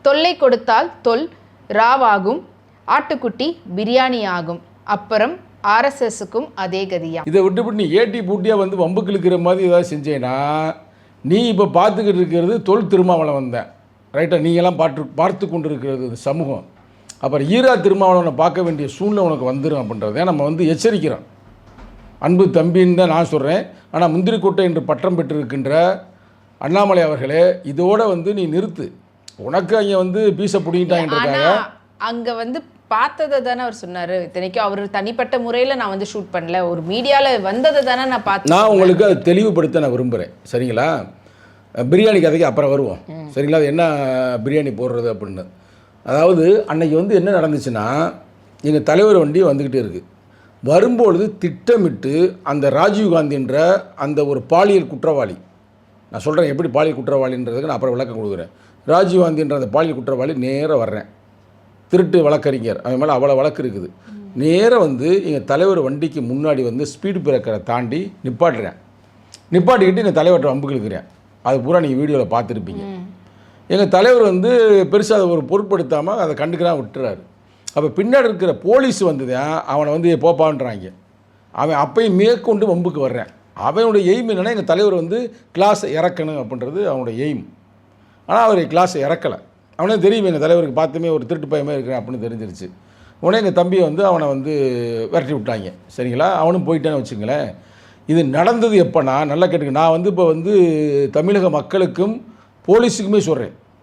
தொல்லை கொடுத்தால் ராவாகும், ஆட்டுக்குட்டி பிரியாணி ஆகும். அப்புறம் ஆர்எஸ்எஸ்க்கும் அதே கதியா. இதை விட்டுவிட்டு நீ ஏட்டி பூட்டியாக வந்து வம்புக்கு இழுக்கிற மாதிரி ஏதாவது செஞ்சேன்னா நீ இப்போ பார்த்துக்கிட்டு இருக்கிறது திருமாவளவன் வந்தேன் ரைட்டாக. நீங்களாம் பார்த்து கொண்டு இருக்கிறது சமூகம். அப்புறம் திருமாவளவனை பார்க்க வேண்டிய சூழ்நிலை உனக்கு வந்துடும் அப்படின்றத நம்ம வந்து எச்சரிக்கிறோம். அன்பு தம்பின்னு தான் நான் சொல்கிறேன். ஆனால் முந்திரிக்கோட்டை என்று பட்டம் பெற்றிருக்கின்ற அண்ணாமலை அவர்களே, இதோட வந்து நீ நிறுத்து. உனக்கு அங்கே வந்து பீசை பிடிங்கிட்டாங்கன்றதுக்காக அங்கே வந்து பார்த்ததை தானே அவர் சொன்னார். இத்தனைக்கும் அவர் தனிப்பட்ட முறையில் நான் வந்து ஷூட் பண்ணல, ஒரு மீடியாவில் வந்ததை தானே நான் பார்த்தேன். நான் உங்களுக்கு அதை தெளிவுபடுத்த நான் விரும்புகிறேன். சரிங்களா? பிரியாணி கதைக்கு அப்புறம் வருவோம். சரிங்களா? அது என்ன பிரியாணி போடுறது அப்படின்னு. அதாவது அன்னைக்கு வந்து என்ன நடந்துச்சுன்னா, எங்கள் தலைவர் வண்டி வந்துக்கிட்டே இருக்குது. வரும்பொழுது திட்டமிட்டு அந்த ராஜீவ்காந்தின்ற அந்த ஒரு பாலியல் குற்றவாளி, நான் சொல்கிறேன் எப்படி பாலியல் குற்றவாளின்றதுக்கு நான் அப்புறம் விளக்கம் கொடுக்குறேன். ராஜீவ்காந்தின்ற அந்த பாலியல் குற்றவாளி நேராக வர்றேன், திருட்டு வழக்கறிஞர், அவன் மேலே அவ்வளோ வழக்கு இருக்குது. நேராக வந்து எங்கள் தலைவர் வண்டிக்கு முன்னாடி வந்து ஸ்பீடு பிரேக்கரை தாண்டி நிப்பாட்டிக்கிட்டு எங்கள் தலைவர்கிட்ட வம்புக்கு இருக்கிறேன். அது பூரா நீங்கள் வீடியோவில் பார்த்துருப்பீங்க. எங்கள் தலைவர் வந்து பெருசாக அதை ஒரு பொருட்படுத்தாமல் அதை கண்டுக்கலாம் விட்டுறாரு. அப்போ பின்னாடி இருக்கிற போலீஸ் வந்து தான் அவனை வந்து போப்பான்றாங்க. அவன் அப்பையும் மேற்கொண்டு வம்புக்கு வர்றேன். அவனுடைய எய்ம் என்னென்னா எங்கள் தலைவர் வந்து கிளாஸை இறக்கணும் அப்படின்றது அவனுடைய எய்ம். ஆனால் அவர் கிளாஸை இறக்கலை. அவனே தெரியும் எங்கள் தலைவருக்கு பார்த்துமே ஒரு திருட்டு பயமே இருக்கிறேன் அப்படின்னு தெரிஞ்சிருச்சு. உடனே எங்கள் தம்பியை வந்து அவனை வந்து விரட்டி விட்டாங்க. சரிங்களா? அவனும் போயிட்டான்னு வச்சுங்களேன். இது நடந்தது எப்போனா, நல்லா கேட்டுக்க, நான் வந்து இப்போ வந்து தமிழக மக்களுக்கும் போலீஸுக்குமே சொல்கிறேன்.